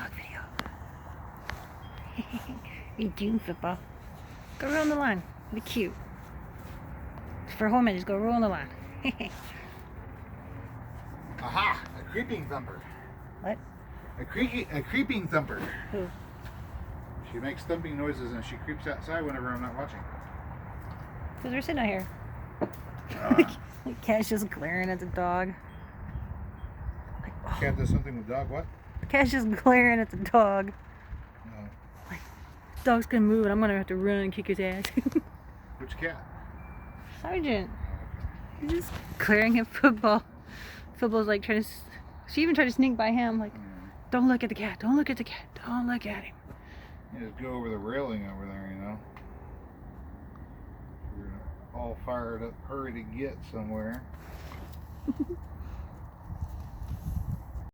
Dog video. Hey, Dune football. Go roll on the lawn. Be cute. For a whole minute, just go roll on the lawn. Aha! A creeping thumper. What? A creeping thumper. Who? She makes thumping noises and she creeps outside whenever I'm not watching. Because we're sitting out here. The cat's just glaring at the dog. Like, oh. Cat does something with dog. What? The cat's just glaring at the dog. No. Like, dog's gonna move and I'm gonna have to run and kick his ass. Which cat? Sergeant. He's just glaring at football. Football's like trying to. She even tried to sneak by him. Like, don't look at the cat. Don't look at the cat. Don't look at him. You just go over the railing over there, you know. You're all fired up, hurry to get somewhere.